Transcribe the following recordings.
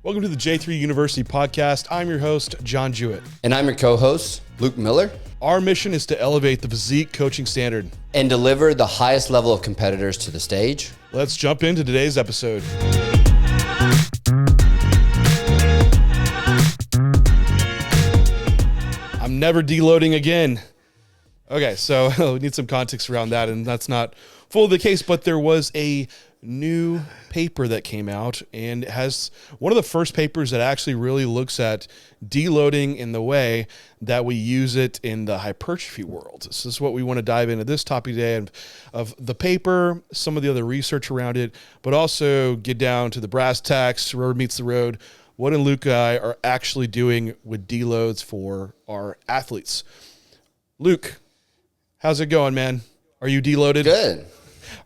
Welcome to the J3U University Podcast. I'm your host, John Jewett. And I'm your co-host, Luke Miller. Our mission is to elevate the physique coaching standard and deliver the highest level of competitors to the stage. Let's jump into today's episode. I'm never deloading again. Okay, so we need some context around that, and that's not fully the case, but there was a new paper that came out, and it has one of the first papers that actually really looks at deloading in the way that we use it in the hypertrophy world. This is what we want to dive into this topic today of the paper, some of the other research around it, but also get down to the brass tacks, road meets the road, what Luke and I are actually doing with deloads for our athletes. Luke, how's it going, man? Are you deloaded? Good.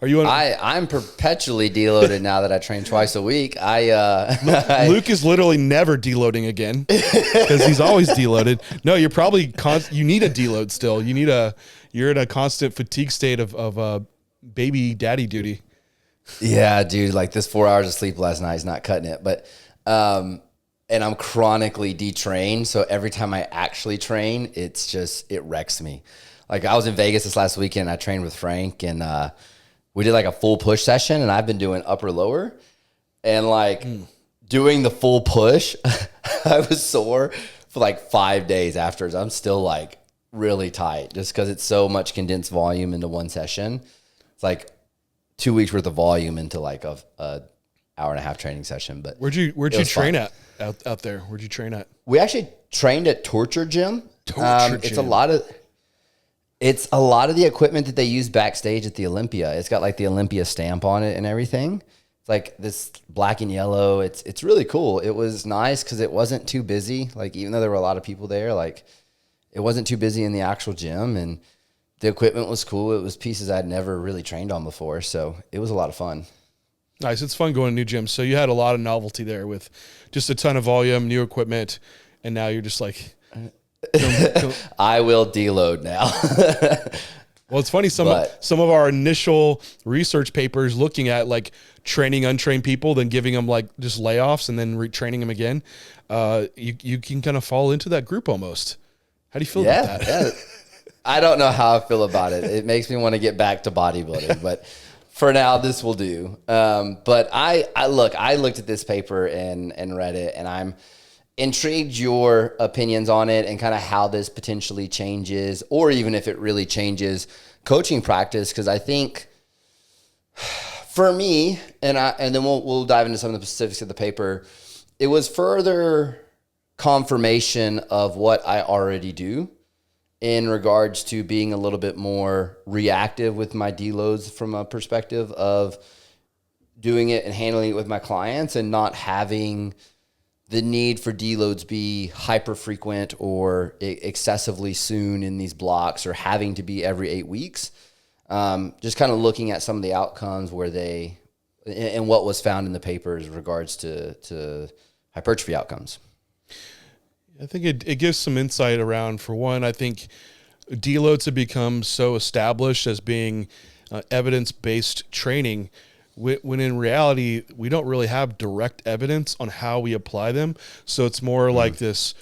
Are you? I'm perpetually deloaded now that I train twice a week. Luke is literally never deloading again because he's always deloaded. No, you're probably you need a deload still. You're in a constant fatigue state of baby daddy duty. Yeah, dude. Like this 4 hours of sleep last night is not cutting it. But and I'm chronically detrained, so every time I actually train, it wrecks me. Like I was in Vegas this last weekend. I trained with Frank and. We did like a full push session, and I've been doing upper lower, and doing the full push, I was sore for like 5 days afterwards. I'm still like really tight just because it's so much condensed volume into one session. It's like 2 weeks worth of volume into like a hour and a half training session. But where'd you train at out there? Where'd you train at? We actually trained at Torture Gym. It's a lot of the equipment that they use backstage at the Olympia. It's got like the Olympia stamp on it and everything. It's like this black and yellow. It's really cool. It was nice because it wasn't too busy. Like even though there were a lot of people there, like it wasn't too busy in the actual gym, and the equipment was cool. It was pieces I'd never really trained on before, so it was a lot of fun. Nice. It's fun going to new gyms. So you had a lot of novelty there with just a ton of volume, new equipment, and now you're just like. I will deload now. Well, it's funny. Some of our initial research papers looking at like training untrained people, then giving them like just layoffs and then retraining them again. You can kind of fall into that group almost. How do you feel about that? Yeah. I don't know how I feel about it. It makes me want to get back to bodybuilding, but for now this will do. But I looked at this paper and read it, and I'm intrigued your opinions on it and kind of how this potentially changes, or even if it really changes coaching practice. Because I think for me, and then we'll dive into some of the specifics of the paper. It was further confirmation of what I already do in regards to being a little bit more reactive with my deloads from a perspective of doing it and handling it with my clients and not having the need for deloads be hyper frequent or excessively soon in these blocks or having to be every 8 weeks. Just kind of looking at some of the outcomes and what was found in the papers in regards to hypertrophy outcomes. I think it gives some insight around, for one, I think deloads have become so established as being evidence-based training when in reality, we don't really have direct evidence on how we apply them. So it's more like this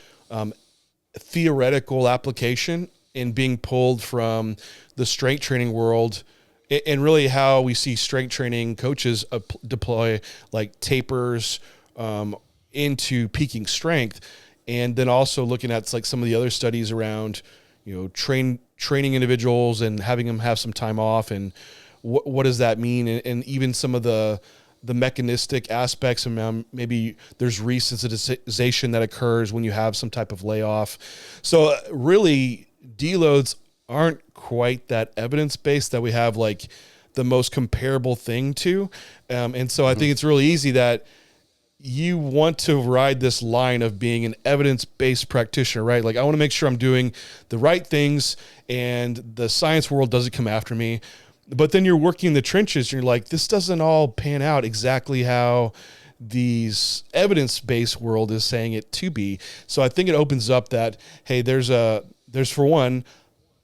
theoretical application and being pulled from the strength training world, and really how we see strength training coaches deploy like tapers into peaking strength. And then also looking at like some of the other studies around, training individuals and having them have some time off, and what does that mean? And even some of the mechanistic aspects, and maybe there's resensitization that occurs when you have some type of layoff. So really, deloads aren't quite that evidence-based that we have like the most comparable thing to. And so I think it's really easy that you want to ride this line of being an evidence-based practitioner, right? Like I want to make sure I'm doing the right things and the science world doesn't come after me. But then you're working in the trenches and you're like, this doesn't all pan out exactly how these evidence-based world is saying it to be. So I think it opens up that, hey, there's for one,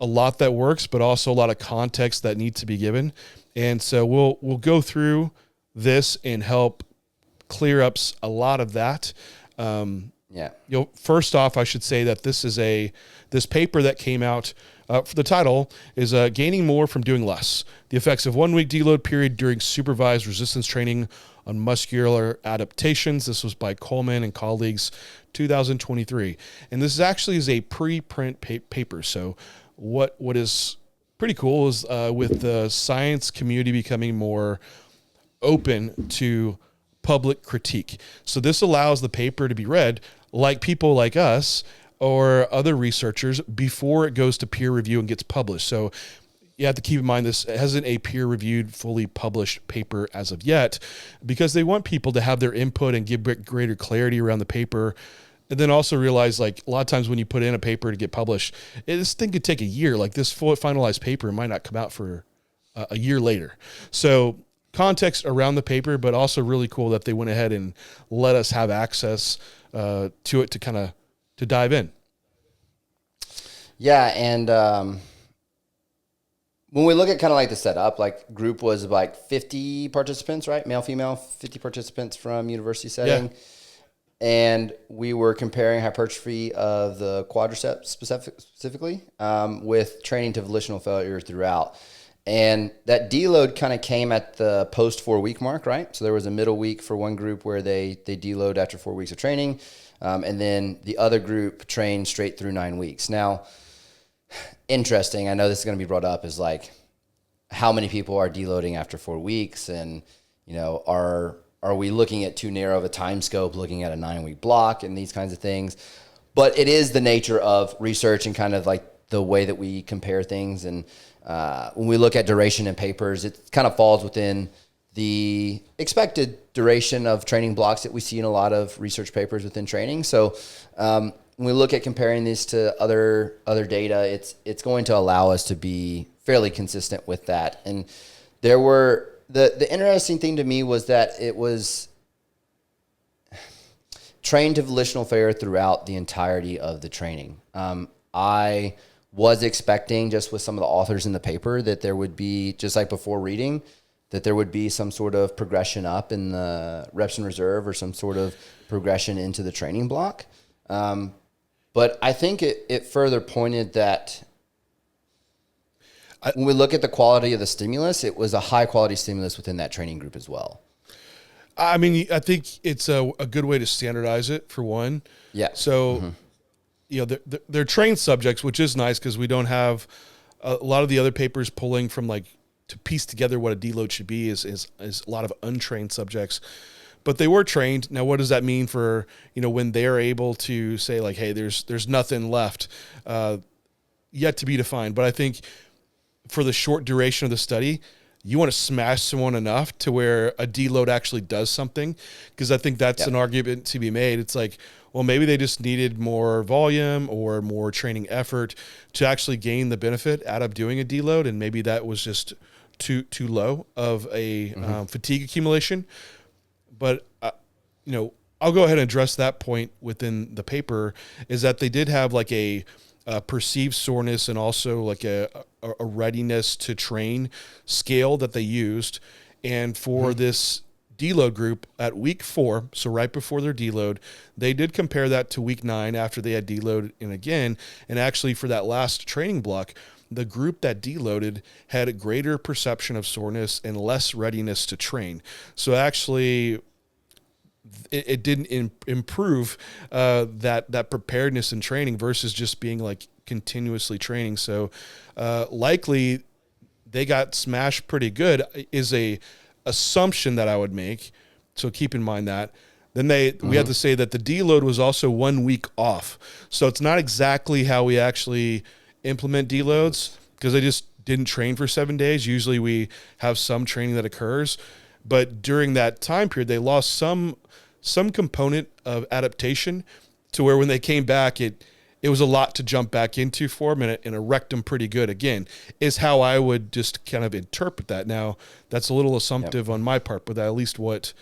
a lot that works, but also a lot of context that needs to be given. And so we'll go through this and help clear up a lot of that. First off, I should say that this paper that came out, for the title is Gaining More from Doing Less: The Effects of 1 Week Deload Period During Supervised Resistance Training on Muscular Adaptations. This was by Coleman and colleagues, 2023. And this actually is a preprint paper. So what is pretty cool is with the science community becoming more open to public critique. So this allows the paper to be read like people like us or other researchers before it goes to peer review and gets published. So you have to keep in mind this hasn't a peer-reviewed, fully published paper as of yet, because they want people to have their input and give greater clarity around the paper. And then also realize, like, a lot of times when you put in a paper to get published, this thing could take a year. Like, this full finalized paper might not come out for a year later. So context around the paper, but also really cool that they went ahead and let us have access to it to kind of to dive in. Yeah, and when we look at kind of like the setup, like group was like 50 participants, right? Male, female, 50 participants from university setting. Yeah. And we were comparing hypertrophy of the quadriceps specifically with training to volitional failure throughout. And that deload kind of came at the post 4 week mark, right? So there was a middle week for one group where they deload after 4 weeks of training. And then the other group trained straight through 9 weeks. Now, interesting, I know this is going to be brought up, is like how many people are deloading after 4 weeks, and are we looking at too narrow of a time scope, looking at a 9 week block and these kinds of things. But it is the nature of research and kind of like the way that we compare things. And when we look at duration in papers, it kind of falls within the expected duration of training blocks that we see in a lot of research papers within training. So when we look at comparing these to other data, it's going to allow us to be fairly consistent with that. And there were the interesting thing to me was that it was trained to volitional failure throughout the entirety of the training. I was expecting, just with some of the authors in the paper, that there would be, just like before reading, that there would be some sort of progression up in the reps in reserve or some sort of progression into the training block. But I think it further pointed that when we look at the quality of the stimulus, it was a high quality stimulus within that training group as well. I mean, I think it's a good way to standardize it, for one. Yeah. So, they're trained subjects, which is nice because we don't have a lot of the other papers pulling from like to piece together what a deload should be is a lot of untrained subjects. But they were trained. Now, what does that mean for, when they're able to say like, hey, there's nothing left, yet to be defined. But I think for the short duration of the study, you want to smash someone enough to where a deload actually does something. Because I think that's an argument to be made. It's like, well, maybe they just needed more volume or more training effort to actually gain the benefit out of doing a deload. And maybe that was just too low of a fatigue accumulation. But, I'll go ahead and address that point within the paper, is that they did have like a perceived soreness and also like a readiness to train scale that they used. And for this deload group at week 4, so right before their deload, they did compare that to week 9 after they had deloaded in again. And actually for that last training block, the group that deloaded had a greater perception of soreness and less readiness to train. So actually, it didn't improve that preparedness in training versus just being like continuously training. So likely they got smashed pretty good is a assumption that I would make. So keep in mind that. Then we have to say that the deload was also 1 week off. So it's not exactly how we actually implement deloads, because they just didn't train for 7 days. Usually we have some training that occurs, but during that time period, they lost some component of adaptation to where when they came back, it was a lot to jump back into for them, and it wrecked them pretty good again, is how I would just kind of interpret that. Now, that's a little assumptive on my part, but at least what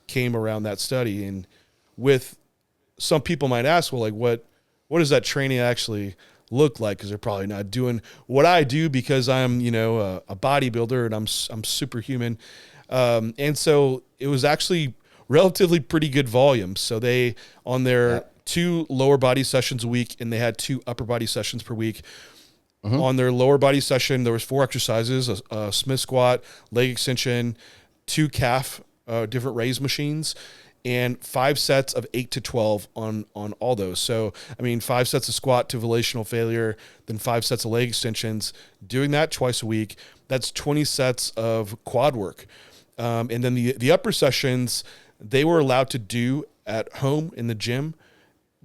came around that study. And with some people might ask, well, like what does that training actually look like? Because they're probably not doing what I do because I'm, a bodybuilder and I'm superhuman. And so it was actually relatively pretty good volume. So they, on their 2 lower body sessions a week, and they had 2 upper body sessions per week. On their lower body session, there was 4 exercises, a Smith squat, leg extension, 2 calf, different raise machines, and 5 sets of 8 to 12 on all those. So, 5 sets of squat to volitional failure, then 5 sets of leg extensions, doing that twice a week. That's 20 sets of quad work. And then the upper sessions, they were allowed to do at home in the gym,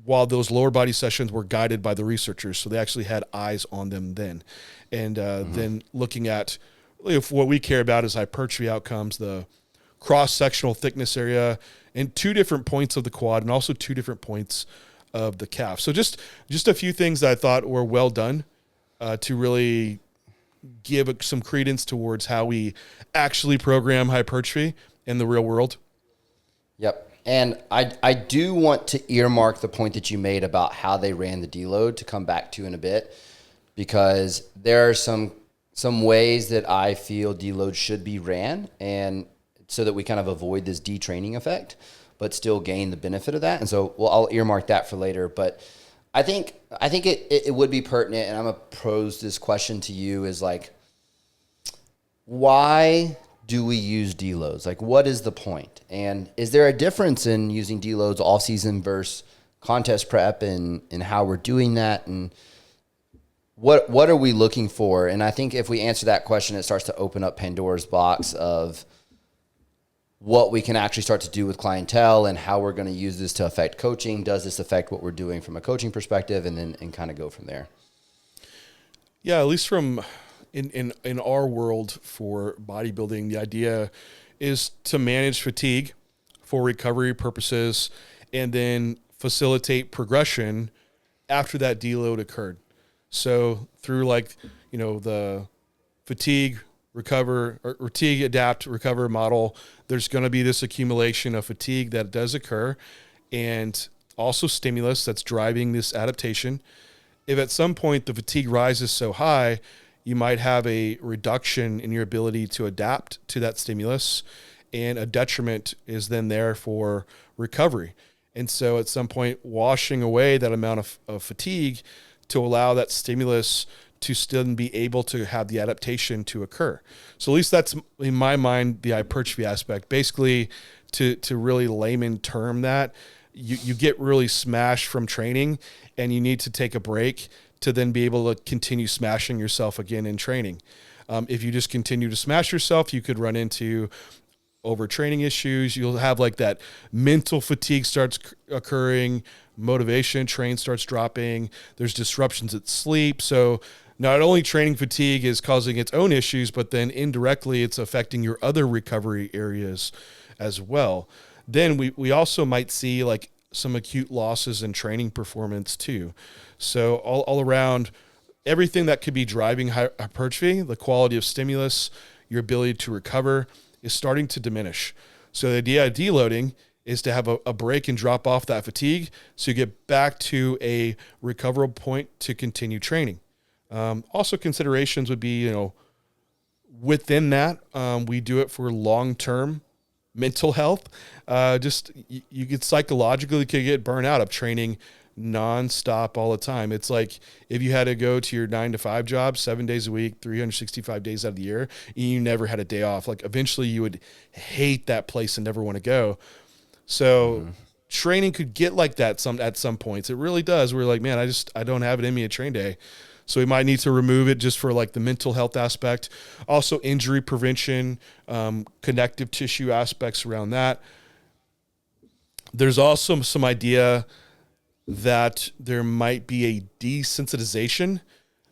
while those lower body sessions were guided by the researchers. So they actually had eyes on them then. And then looking at, if what we care about is hypertrophy outcomes, the cross-sectional thickness area, and 2 different points of the quad, and also 2 different points of the calf. So just a few things that I thought were well done to really give some credence towards how we actually program hypertrophy in the real world. Yep. And I do want to earmark the point that you made about how they ran the deload to come back to in a bit, because there are some ways that I feel deload should be ran, and so that we kind of avoid this detraining effect, but still gain the benefit of that. And so, I'll earmark that for later. But I think it would be pertinent, and I'm gonna pose this question to you: is like, why do we use deloads? Like, what is the point? And is there a difference in using deloads all season versus contest prep, and how we're doing that? And what are we looking for? And I think if we answer that question, it starts to open up Pandora's box of what we can actually start to do with clientele and how we're going to use this to affect coaching. Does this affect what we're doing from a coaching perspective? And kind of go from there. Yeah, at least from in our world for bodybuilding, the idea is to manage fatigue for recovery purposes and then facilitate progression after that deload occurred. So through the fatigue, recover, or fatigue, adapt, recover model, there's going to be this accumulation of fatigue that does occur, and also stimulus that's driving this adaptation. If at some point the fatigue rises so high, you might have a reduction in your ability to adapt to that stimulus, and a detriment is then there for recovery. And so at some point, washing away that amount of fatigue to allow that stimulus to still be able to have the adaptation to occur. So at least that's, in my mind, the hypertrophy aspect. Basically, to really layman term that, you get really smashed from training, and you need to take a break to then be able to continue smashing yourself again in training. If you just continue to smash yourself, you could run into overtraining issues. You'll have that mental fatigue starts occurring, motivation, train starts dropping. There's disruptions at sleep. So not only training fatigue is causing its own issues, but then indirectly it's affecting your other recovery areas as well. Then we also might see some acute losses in training performance too. So all around, everything that could be driving hypertrophy, the quality of stimulus, your ability to recover, is starting to diminish. So the idea of deloading is to have a break and drop off that fatigue so you get back to a recoverable point to continue training. Also considerations would be, within that, we do it for long-term mental health. You could psychologically get burnt out of training nonstop all the time. It's like if you had to go to your 9-to-5 job 7 days a week, 365 days out of the year, and you never had a day off. Eventually you would hate that place and never want to go. So training could get like that at some points. It really does. We're like, man, I don't have it in me a train day. So we might need to remove it just for the mental health aspect. Also injury prevention, connective tissue aspects around that. There's also some idea that there might be a desensitization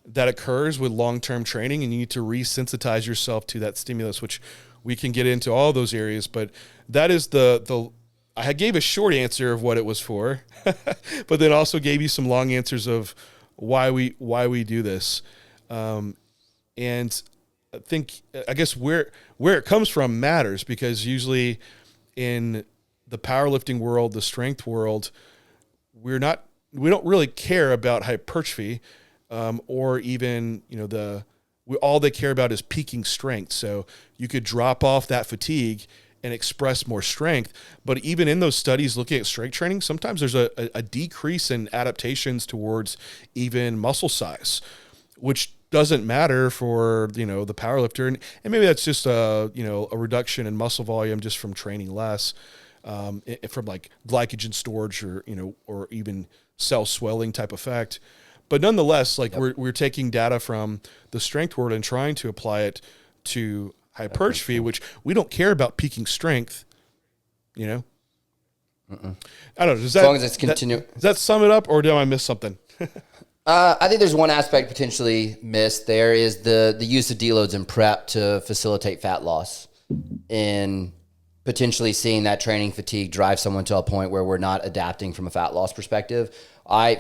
that occurs with long-term training, and you need to resensitize yourself to that stimulus, which we can get into all those areas. But that is I gave a short answer of what it was for, but then also gave you some long answers of why we do this. And I guess where it comes from matters, because usually in the powerlifting world, the strength world, we don't really care about hypertrophy, or even, all they care about is peaking strength. So you could drop off that fatigue and express more strength. But even in those studies looking at strength training, sometimes there's a decrease in adaptations towards even muscle size, which doesn't matter for, the powerlifter. And maybe that's just a reduction in muscle volume just from training less, from like glycogen storage or even cell swelling type effect. But nonetheless, like we're taking data from the strength world and trying to apply it to hypertrophy, which we don't care about peaking strength, I don't know. As long as it's continuing. Does that sum it up, or did I miss something? I think there's one aspect potentially missed. There is the use of deloads in prep to facilitate fat loss, and potentially seeing that training fatigue drive someone to a point where we're not adapting from a fat loss perspective.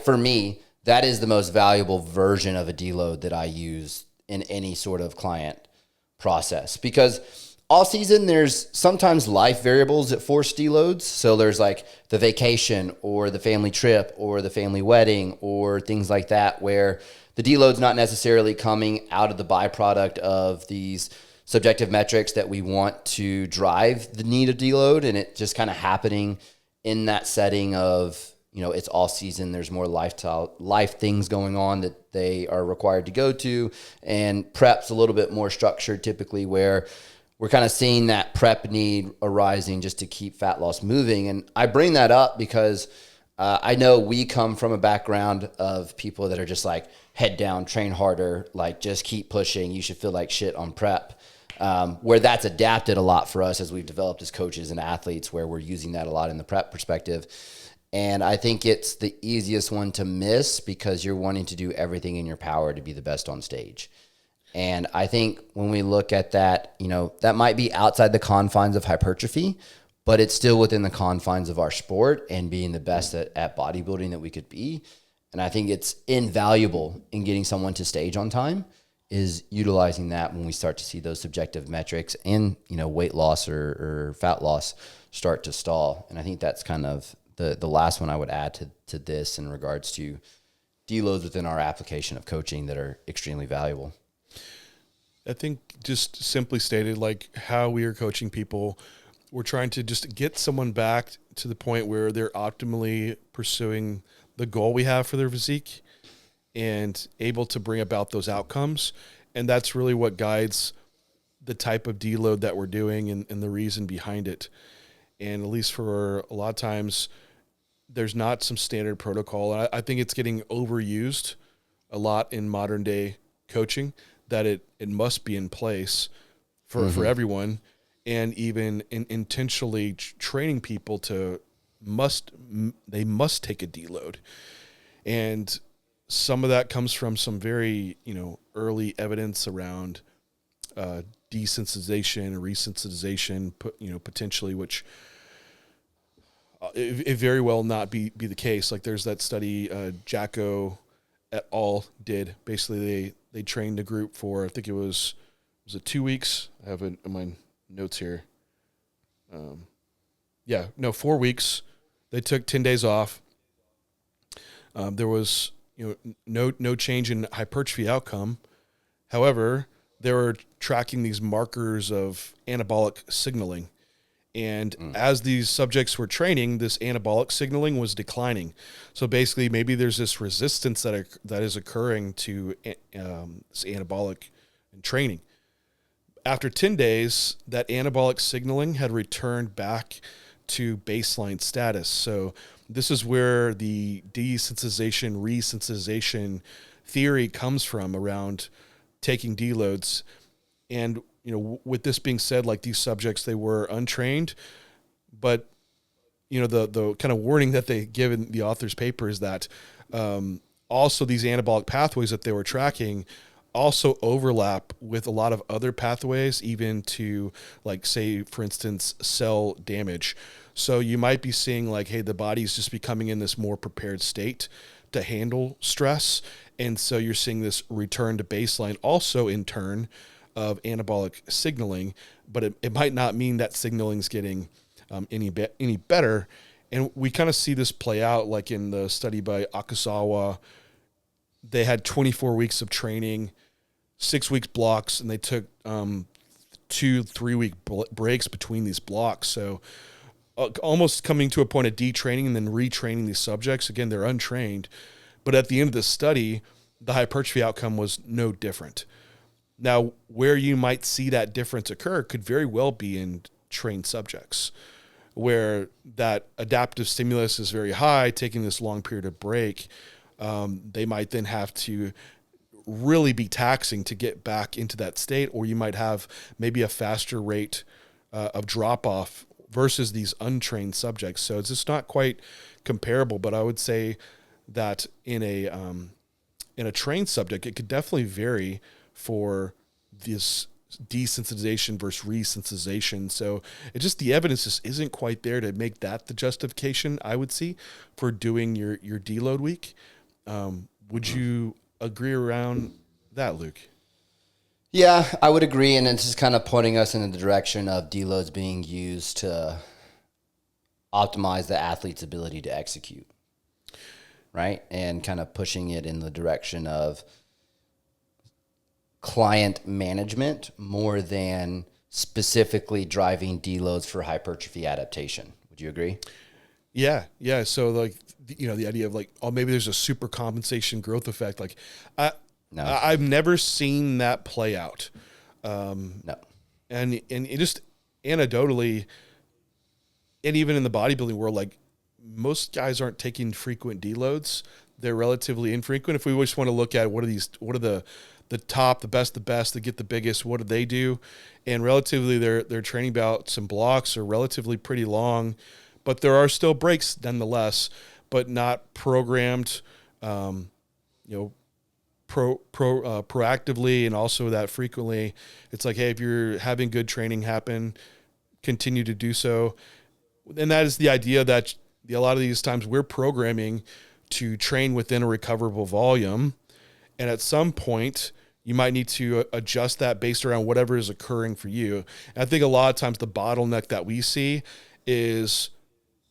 For me, that is the most valuable version of a deload that I use in any sort of client process, because all season there's sometimes life variables that force deloads. So there's like the vacation or the family trip or the family wedding or things like that, where the deload's not necessarily coming out of the byproduct of these subjective metrics that we want to drive the need of deload, and it just kind of happening in that setting of, it's all season. There's more life things going on that they are required to go to, and prep's a little bit more structured typically, where we're kind of seeing that prep need arising just to keep fat loss moving. And I bring that up because I know we come from a background of people that are just like head down, train harder, like just keep pushing. You should feel like shit on prep, where that's adapted a lot for us as we've developed as coaches and athletes, where we're using that a lot in the prep perspective. And I think it's the easiest one to miss because you're wanting to do everything in your power to be the best on stage. And I think when we look at that, that might be outside the confines of hypertrophy, but it's still within the confines of our sport and being the best at bodybuilding that we could be. And I think it's invaluable in getting someone to stage on time, is utilizing that when we start to see those subjective metrics and, weight loss or fat loss start to stall. And I think that's kind of the last one I would add to this in regards to deloads within our application of coaching that are extremely valuable. I think just simply stated, like how we are coaching people, we're trying to just get someone back to the point where they're optimally pursuing the goal we have for their physique and able to bring about those outcomes. And that's really what guides the type of deload that we're doing and the reason behind it. And at least for a lot of times, there's not some standard protocol. And I think it's getting overused a lot in modern day coaching, that it must be in place for everyone, and even intentionally training people to they must take a deload. And some of that comes from some very, early evidence around desensitization or resensitization, potentially, which it very well not be the case. Like there's that study Jacko et al. Did. Basically, they trained a group for, I think it was 2 weeks? I have it in my notes here. 4 weeks. They took 10 days off. There was no change in hypertrophy outcome. However, they were tracking these markers of anabolic signaling. And as these subjects were training, this anabolic signaling was declining. So basically, maybe there's this resistance that is occurring to this anabolic in training. After 10 days, that anabolic signaling had returned back to baseline status. So this is where the desensitization, resensitization theory comes from around taking deloads. And with this being said, like these subjects, they were untrained, but the kind of warning that they give in the author's paper is that also these anabolic pathways that they were tracking also overlap with a lot of other pathways, even to, like, say, for instance, cell damage. So you might be seeing like, hey, the body's just becoming in this more prepared state to handle stress. And so you're seeing this return to baseline also in turn of anabolic signaling, but it might not mean that signaling is getting any better. And we kind of see this play out like in the study by Akasawa. They had 24 weeks of training, 6 weeks blocks, and they took 2-3 week breaks between these blocks. So almost coming to a point of detraining and then retraining these subjects. Again, they're untrained, but at the end of the study, the hypertrophy outcome was no different. Now, where you might see that difference occur could very well be in trained subjects, where that adaptive stimulus is very high, taking this long period of break. They might then have to really be taxing to get back into that state, or you might have maybe a faster rate of drop-off versus these untrained subjects. So it's just not quite comparable, but I would say that in a trained subject, it could definitely vary for this desensitization versus resensitization. So it just, the evidence just isn't quite there to make that the justification, I would see, for doing your deload week. Would you agree around that, Luke? Yeah, I would agree. And it's just kind of pointing us in the direction of deloads being used to optimize the athlete's ability to execute, right? And kind of pushing it in the direction of client management more than specifically driving deloads for hypertrophy adaptation. Would you agree? Yeah. So like, the idea of like, oh, maybe there's a super compensation growth effect. Like, I've never seen that play out. No. And it just anecdotally, and even in the bodybuilding world, like most guys aren't taking frequent deloads. They're relatively infrequent. If we just want to look at what are the top, the best that get the biggest, what do they do? And relatively their training bouts and blocks are relatively pretty long, but there are still breaks nonetheless, but not programmed, proactively, and also that frequently. It's like, hey, if you're having good training happen, continue to do so. And that is the idea that a lot of these times we're programming to train within a recoverable volume. And at some point, you might need to adjust that based around whatever is occurring for you. And I think a lot of times the bottleneck that we see is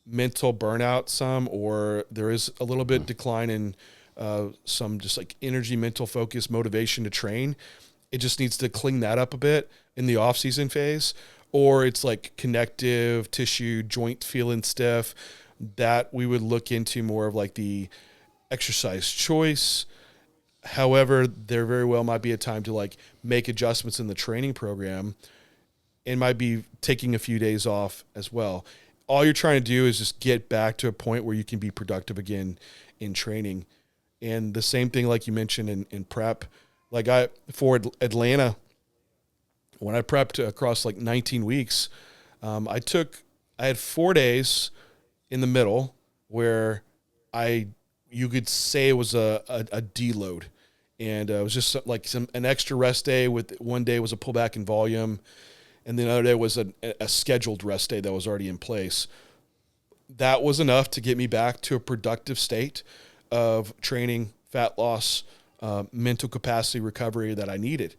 mental burnout or there is a little bit decline in some just like energy, mental focus, motivation to train. It just needs to clean that up a bit in the off-season phase. Or it's like connective tissue, joint feeling stiff, that we would look into more of like the exercise choice. However, there very well might be a time to like make adjustments in the training program, and might be taking a few days off as well. All you're trying to do is just get back to a point where you can be productive again in training. And the same thing, like you mentioned in prep, like for Atlanta, when I prepped across like 19 weeks, I had 4 days in the middle where you could say it was a deload. And it was just like an extra rest day. With one day was a pullback in volume, and the other day was a scheduled rest day that was already in place. That was enough to get me back to a productive state of training, fat loss, mental capacity recovery that I needed.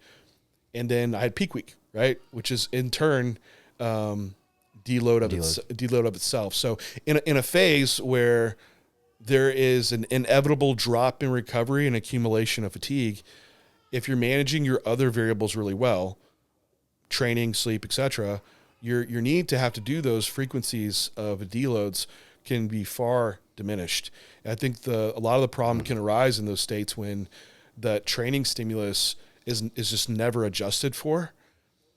And then I had peak week, right? Which is in turn deload of itself. So in a phase where there is an inevitable drop in recovery and accumulation of fatigue, if you're managing your other variables really well, training, sleep, etc., your need to have to do those frequencies of deloads can be far diminished. And I think a lot of the problem can arise in those states when the training stimulus is just never adjusted for,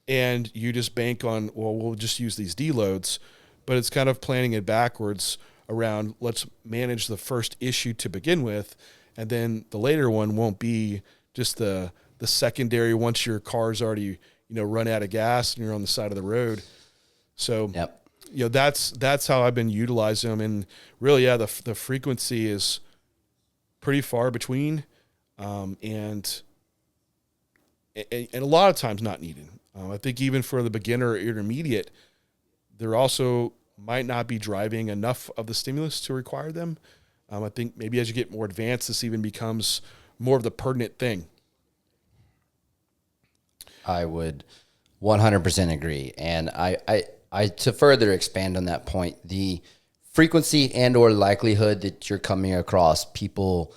and you just bank on, well, we'll just use these deloads, but it's kind of planning it backwards around, let's manage the first issue to begin with, and then the later one won't be just the secondary once your car's already run out of gas and you're on the side of the road. So yep. That's how I've been utilizing them. And really, the frequency is pretty far between, and a lot of times not needed. I think even for the beginner or intermediate, there also might not be driving enough of the stimulus to require them. I think maybe as you get more advanced, this even becomes more of the pertinent thing. I would 100% agree. And I to further expand on that point, the frequency and or likelihood that you're coming across people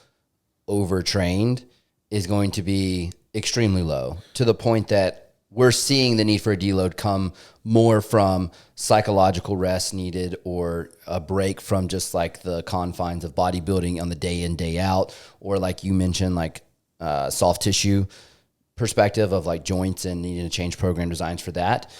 overtrained is going to be extremely low, to the point that we're seeing the need for a deload come more from psychological rest needed, or a break from just like the confines of bodybuilding on the day in, day out, or like you mentioned, like soft tissue perspective of like joints and needing to change program designs for that.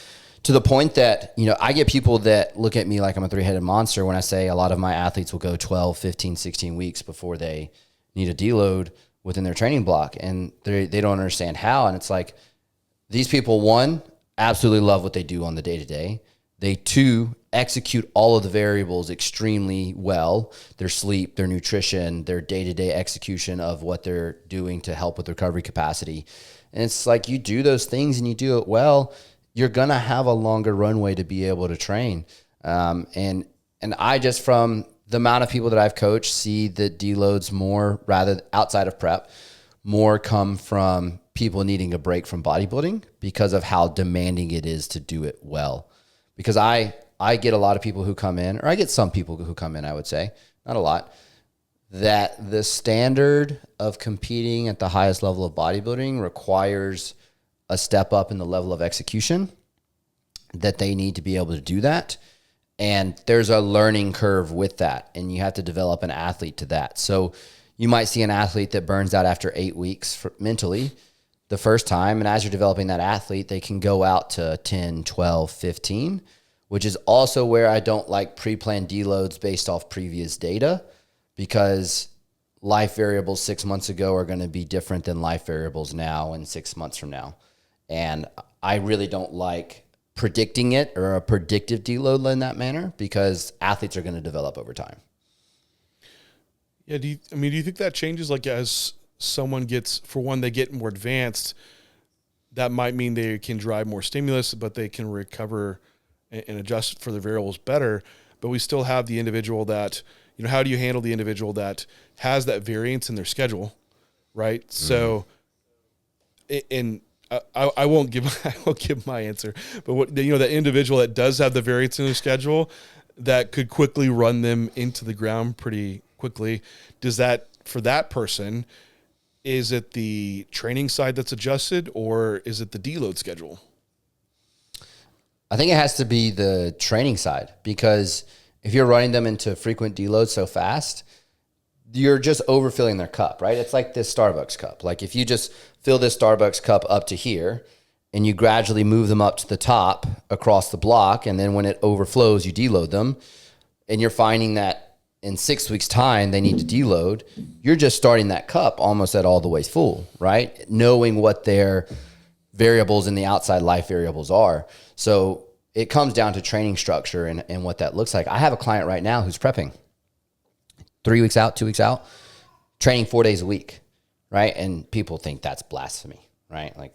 To the point that, I get people that look at me like I'm a three-headed monster when I say a lot of my athletes will go 12, 15, 16 weeks before they need a deload within their training block. And they don't understand how. And it's like, these people, one, absolutely love what they do on the day-to-day. They, two, execute all of the variables extremely well. Their sleep, their nutrition, their day-to-day execution of what they're doing to help with recovery capacity. And it's like, you do those things and you do it well, you're going to have a longer runway to be able to train. And I just, from the amount of people that I've coached, see that deloads more, rather outside of prep, more come from people needing a break from bodybuilding because of how demanding it is to do it well. Because I get a lot of people who come in, or I get some people who come in, I would say, not a lot, that the standard of competing at the highest level of bodybuilding requires a step up in the level of execution, that they need to be able to do that. And there's a learning curve with that, and you have to develop an athlete to that. So you might see an athlete that burns out after 8 weeks mentally the first time. And as you're developing that athlete, they can go out to 10, 12, 15, which is also where I don't like pre-planned deloads based off previous data, because life variables 6 months ago are going to be different than life variables now and 6 months from now. And I really don't like predicting it, or a predictive deload in that manner, because athletes are going to develop over time. Yeah. Do you think that changes, like, as someone gets, for one, they get more advanced, that might mean they can drive more stimulus, but they can recover and adjust for the variables better. But we still have the individual that, how do you handle the individual that has that variance in their schedule, right? Mm. So, I won't give my answer, but what, that individual that does have the variance in their schedule that could quickly run them into the ground pretty quickly. Does that, for that person, is it the training side that's adjusted, or is it the deload schedule? I think it has to be the training side, because if you're running them into frequent deloads so fast, you're just overfilling their cup, right? It's like this Starbucks cup. Like, if you just fill this Starbucks cup up to here and you gradually move them up to the top across the block, and then when it overflows, you deload them, and you're finding that in 6 weeks' time they need to deload, you're just starting that cup almost at all the way full, right? Knowing what their variables in the outside life variables are. So it comes down to training structure and what that looks like. I have a client right now who's prepping 3 weeks out, 2 weeks out, training 4 days a week, right? And people think that's blasphemy, right? Like,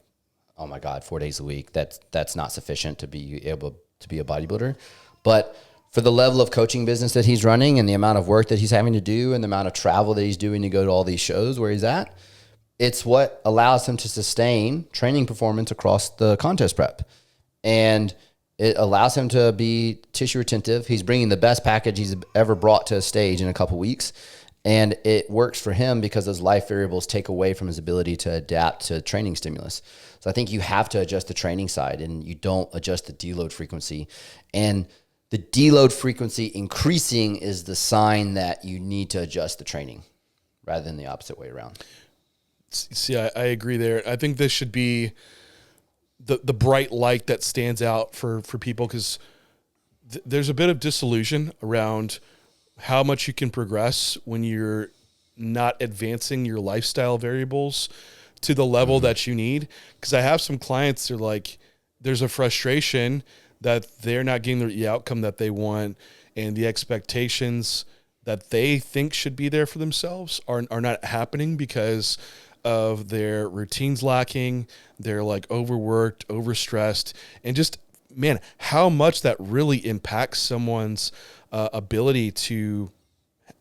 oh my God, 4 days a week, that's not sufficient to be able to be a bodybuilder. But for the level of coaching business that he's running, and the amount of work that he's having to do, and the amount of travel that he's doing to go to all these shows where he's at, it's what allows him to sustain training performance across the contest prep. And it allows him to be tissue retentive. He's bringing the best package he's ever brought to a stage in a couple weeks. And it works for him because those life variables take away from his ability to adapt to training stimulus. So I think you have to adjust the training side, and you don't adjust the deload frequency. And the deload frequency increasing is the sign that you need to adjust the training, rather than the opposite way around. See, I agree there. I think this should be the bright light that stands out for people, because there's a bit of disillusion around how much you can progress when you're not advancing your lifestyle variables to the level that you need. Because I have some clients, they're like, there's a frustration that they're not getting the outcome that they want, and the expectations that they think should be there for themselves are not happening because of their routines lacking. They're like overworked, overstressed, and just, man, how much that really impacts someone's ability to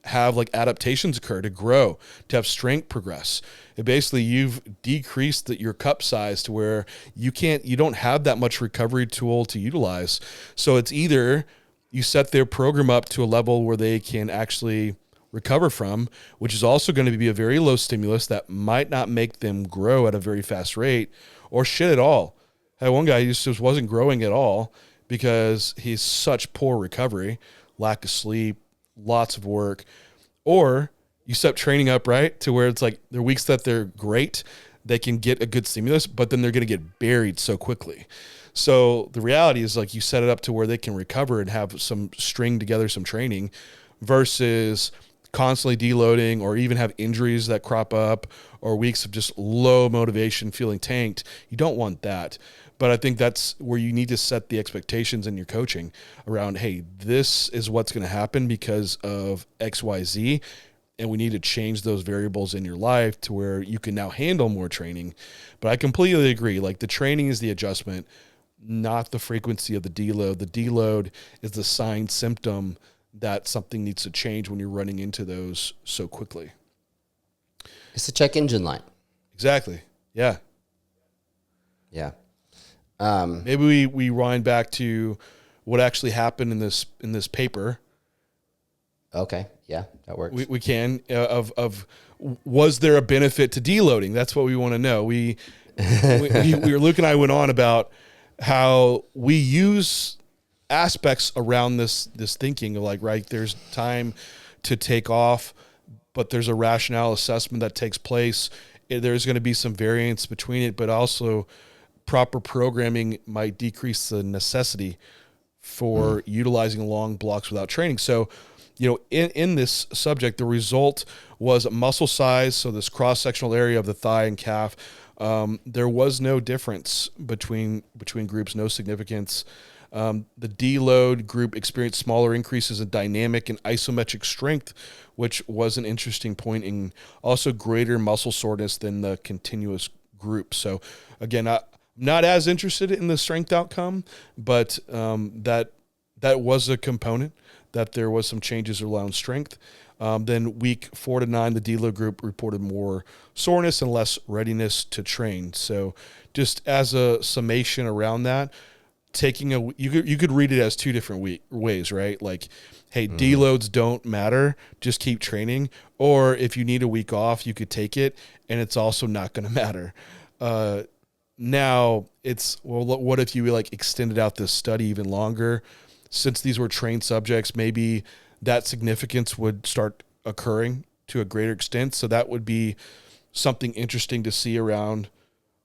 have like adaptations occur, to grow, to have strength progress. And basically, you've decreased your cup size to where you don't have that much recovery tool to utilize. So it's either you set their program up to a level where they can actually recover from, which is also going to be a very low stimulus that might not make them grow at a very fast rate, or shit at all. I had one guy who just wasn't growing at all because he's such poor recovery, lack of sleep, lots of work. Or you set training up right to where it's like there are weeks that they're great, they can get a good stimulus, but then they're going to get buried so quickly. So the reality is like you set it up to where they can recover and have some string together some training versus constantly deloading or even have injuries that crop up or weeks of just low motivation, feeling tanked. You don't want that. But I think that's where you need to set the expectations in your coaching around, hey, this is what's going to happen because of X, Y, Z. And we need to change those variables in your life to where you can now handle more training. But I completely agree. Like the training is the adjustment, not the frequency of the deload. The deload is the sign symptom that something needs to change when you're running into those so quickly. It's the check engine light. Exactly. Yeah. Yeah. Maybe we wind back to what actually happened in this paper. Okay. Yeah, that works. We can of was there a benefit to deloading? That's what we want to know. Luke and I went on about how we use aspects around this thinking of like, right, there's time to take off, but there's a rationale assessment that takes place. There's going to be some variance between it, but also proper programming might decrease the necessity for utilizing long blocks without training. So, in this subject, the result was muscle size. So this cross-sectional area of the thigh and calf, there was no difference between groups, no significance. The deload group experienced smaller increases in dynamic and isometric strength, which was an interesting point, and also greater muscle soreness than the continuous group. So again, I'm not as interested in the strength outcome, but that was a component, that there was some changes around strength. Then week 4 to 9, the deload group reported more soreness and less readiness to train. So just as a summation around that, you could read it as two different ways, right? Like, hey, deloads don't matter, just keep training. Or if you need a week off, you could take it, and it's also not going to matter. Now it's, well, what if you like extended out this study even longer? Since these were trained subjects, maybe that significance would start occurring to a greater extent. So that would be something interesting to see around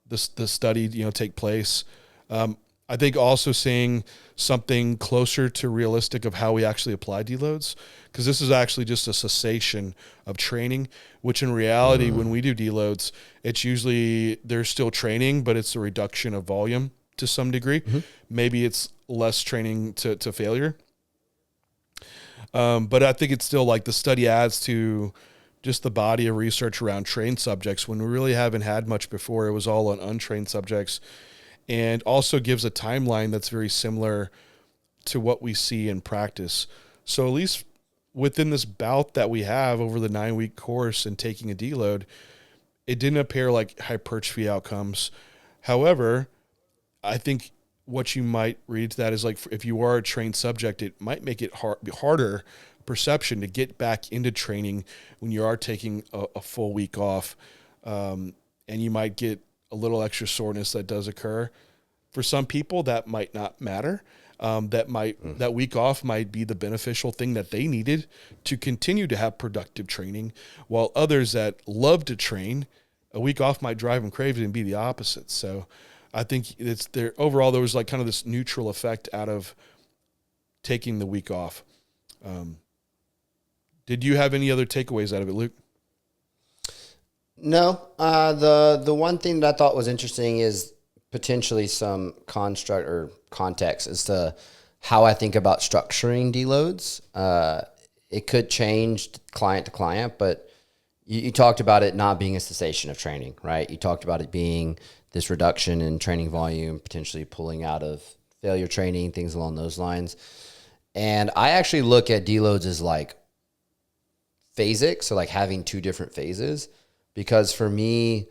the study, take place. I think also seeing something closer to realistic of how we actually apply deloads, because this is actually just a cessation of training, which in reality, when we do deloads, it's usually there's still training, but it's a reduction of volume to some degree. Maybe it's less training to failure. But I think it's still like the study adds to just the body of research around trained subjects when we really haven't had much before. It was all on untrained subjects, and also gives a timeline that's very similar to what we see in practice. So at least within this bout that we have over the 9-week course and taking a deload, it didn't appear like hypertrophy outcomes. However, I think what you might read to that is like, if you are a trained subject, it might make it harder perception to get back into training when you are taking a full week off. And you might get a little extra soreness that does occur. For some people, that might not matter. That week off might be the beneficial thing that they needed to continue to have productive training, while others that love to train, a week off might drive them crazy and be the opposite. So I think it's there. Overall, there was like kind of this neutral effect out of taking the week off. Did you have any other takeaways out of it, Luke? No. The one thing that I thought was interesting is potentially some construct or context as to how I think about structuring deloads. It could change client to client, but you talked about it not being a cessation of training, right? You talked about it being this reduction in training volume, potentially pulling out of failure training, things along those lines. And I actually look at deloads as like phasic, so like having two different phases, because for me,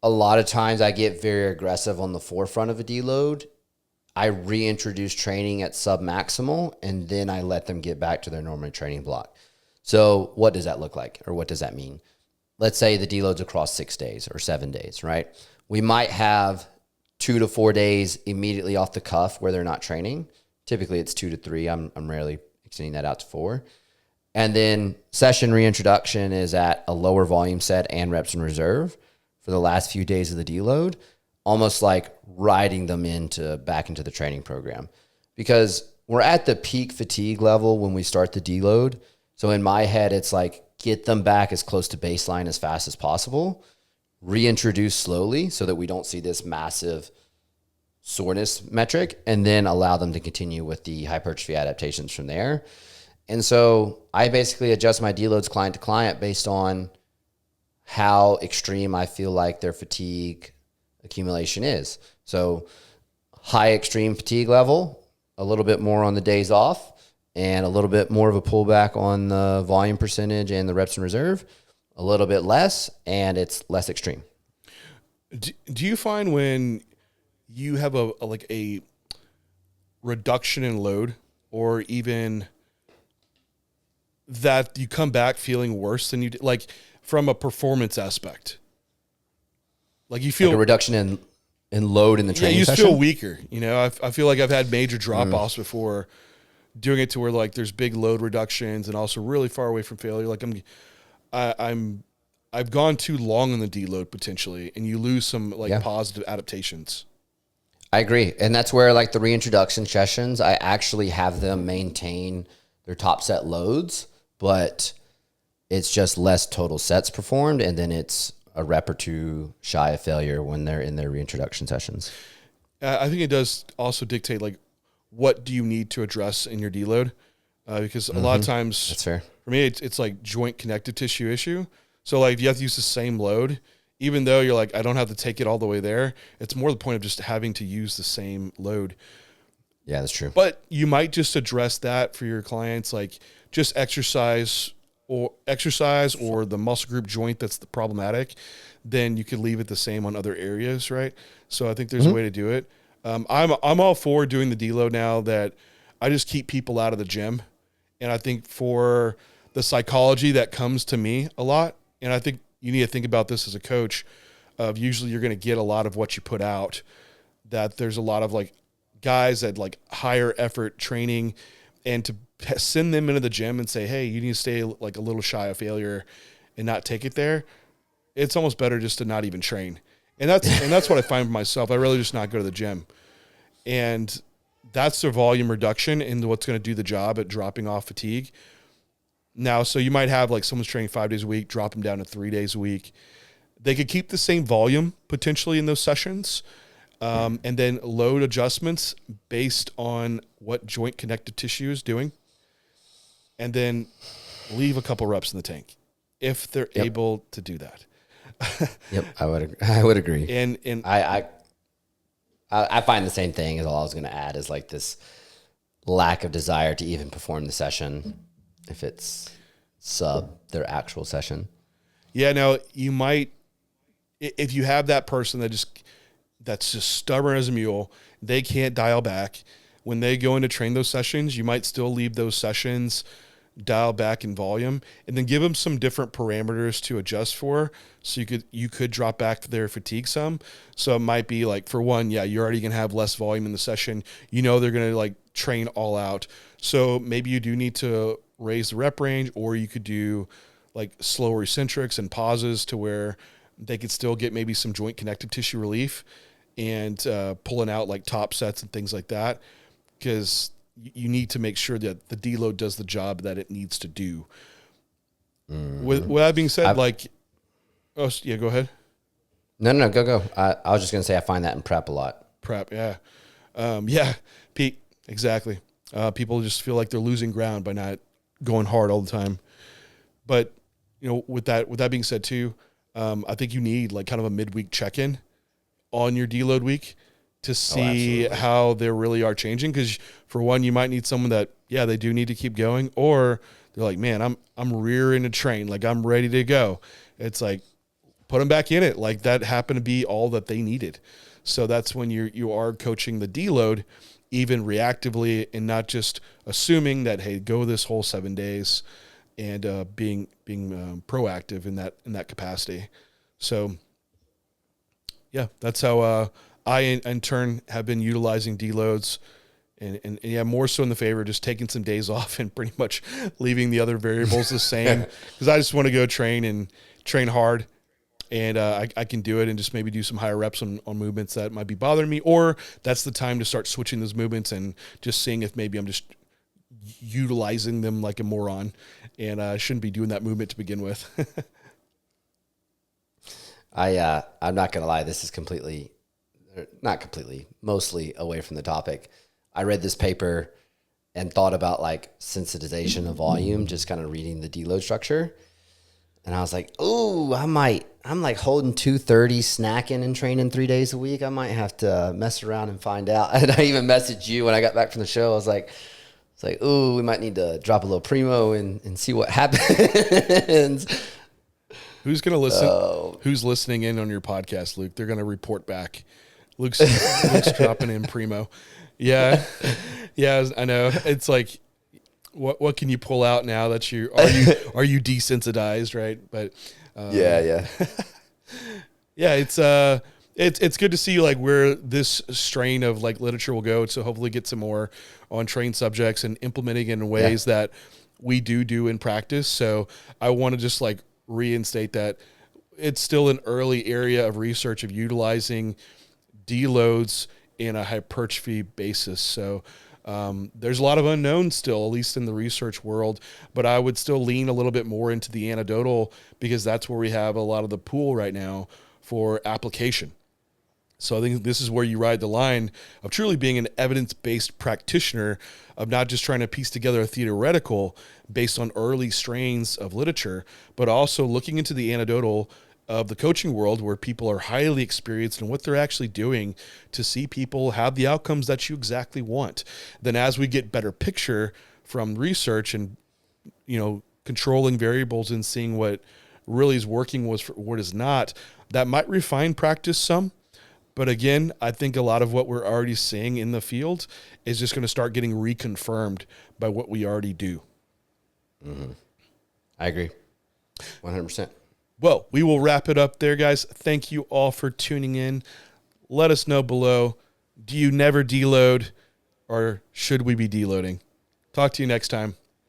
a lot of times I get very aggressive on the forefront of a deload. I reintroduce training at sub-maximal, and then I let them get back to their normal training block. So what does that look like, or what does that mean? Let's say the deload's across 6 days or 7 days, right? We might have 2 to 4 days immediately off the cuff where they're not training. Typically it's 2 to 3. I'm rarely extending that out to 4. And then session reintroduction is at a lower volume set and reps in reserve for the last few days of the deload, almost like riding them back into the training program. Because we're at the peak fatigue level when we start the deload. So in my head, it's like get them back as close to baseline as fast as possible, reintroduce slowly so that we don't see this massive soreness metric, and then allow them to continue with the hypertrophy adaptations from there. And so I basically adjust my deloads client to client based on how extreme I feel like their fatigue accumulation is. So high extreme fatigue level, a little bit more on the days off, and a little bit more of a pullback on the volume percentage and the reps in reserve, a little bit less, and it's less extreme. Do you find when you have a reduction in load, or even that you come back feeling worse than you did, like from a performance aspect? Like you feel like a reduction in load in the training session? Feel weaker. You know, I feel like I've had major drop-offs before doing it to where like there's big load reductions and also really far away from failure. Like I've gone too long on the deload potentially, and you lose some positive adaptations. I agree. And that's where like the reintroduction sessions, I actually have them maintain their top set loads, but it's just less total sets performed. And then it's a rep or two shy of failure when they're in their reintroduction sessions. I think it does also dictate like what do you need to address in your deload, because a lot of times, that's fair. For me, it's like joint connective tissue issue. So like if you have to use the same load, even though you're like, I don't have to take it all the way there, it's more the point of just having to use the same load. Yeah, that's true. But you might just address that for your clients, like just exercise or the muscle group joint that's the problematic. Then you could leave it the same on other areas, right? So I think there's a way to do it. I'm all for doing the deload now that I just keep people out of the gym. And I think for the psychology that comes to me a lot, and I think you need to think about this as a coach, of usually you're going to get a lot of what you put out, that there's a lot of like guys that like higher effort training, and to send them into the gym and say, hey, you need to stay like a little shy of failure and not take it there. It's almost better just to not even train. And that's what I find for myself. I really just not go to the gym. And that's the volume reduction into what's going to do the job at dropping off fatigue. Now, so you might have like someone's training 5 days a week, drop them down to 3 days a week. They could keep the same volume potentially in those sessions, and then load adjustments based on what joint connective tissue is doing, and then leave a couple reps in the tank if they're able to do that. Yep, I would agree. And I find the same thing. As all I was going to add is like this lack of desire to even perform the session if it's sub their actual session. Yeah, now you might, if you have that person that's just stubborn as a mule, they can't dial back. When they go in to train those sessions, you might still leave those sessions dial back in volume, and then give them some different parameters to adjust for. So you could drop back their fatigue some. So it might be like, for one, you're already going to have less volume in the session. You know, they're going to like train all out. So maybe you do need to raise the rep range, or you could do like slower eccentrics and pauses to where they could still get maybe some joint connective tissue relief, and pulling out like top sets and things like that. Because you need to make sure that the deload does the job that it needs to do. With that being said, go ahead. No, go. I was just going to say I find that in prep a lot. Prep, yeah. Pete, exactly. People just feel like they're losing ground by not going hard all the time. But, you know, with that being said too, I think you need like kind of a midweek check-in on your deload week to see how they really are changing. Because for one, you might need someone that, they do need to keep going, or they're like, man, I'm rearing a train, like I'm ready to go. It's like, put them back in it. Like that happened to be all that they needed. So that's when you are coaching the deload even reactively, and not just assuming that, hey, go this whole 7 days, and being proactive in that capacity. So yeah, that's how I in turn have been utilizing deloads and yeah, more so in the favor of just taking some days off and pretty much leaving the other variables the same, because I just want to go train hard. And I can do it and just maybe do some higher reps on movements that might be bothering me, or that's the time to start switching those movements and just seeing if maybe I'm just utilizing them like a moron, and I shouldn't be doing that movement to begin with. I'm not going to lie. This is mostly away from the topic. I read this paper and thought about like sensitization of volume, just kind of reading the deload structure. And I was like, oh, I'm like holding 230, snacking and training 3 days a week. I might have to mess around and find out. And I even messaged you when I got back from the show. I was like, ooh, we might need to drop a little primo and see what happens. Who's going to listen? Who's listening in on your podcast, Luke? They're going to report back. Luke's dropping in primo. Yeah. Yeah, I know. It's like, what can you pull out now that are you desensitized, right? But yeah. Yeah, it's good to see like where this strain of like literature will go. So hopefully get some more on trained subjects and implementing in ways that we do in practice. So I want to just like reinstate that it's still an early area of research of utilizing deloads in a hypertrophy basis. So there's a lot of unknowns still, at least in the research world, but I would still lean a little bit more into the anecdotal, because that's where we have a lot of the pool right now for application. So I think this is where you ride the line of truly being an evidence-based practitioner, of not just trying to piece together a theoretical based on early strains of literature, but also looking into the anecdotal of the coaching world, where people are highly experienced and what they're actually doing to see people have the outcomes that you exactly want. Then as we get better picture from research and, controlling variables and seeing what really is working, what is not, that might refine practice some. But again, I think a lot of what we're already seeing in the field is just going to start getting reconfirmed by what we already do. Mm-hmm. I agree. 100%. Well, we will wrap it up there, guys. Thank you all for tuning in. Let us know below. Do you never deload, or should we be deloading? Talk to you next time.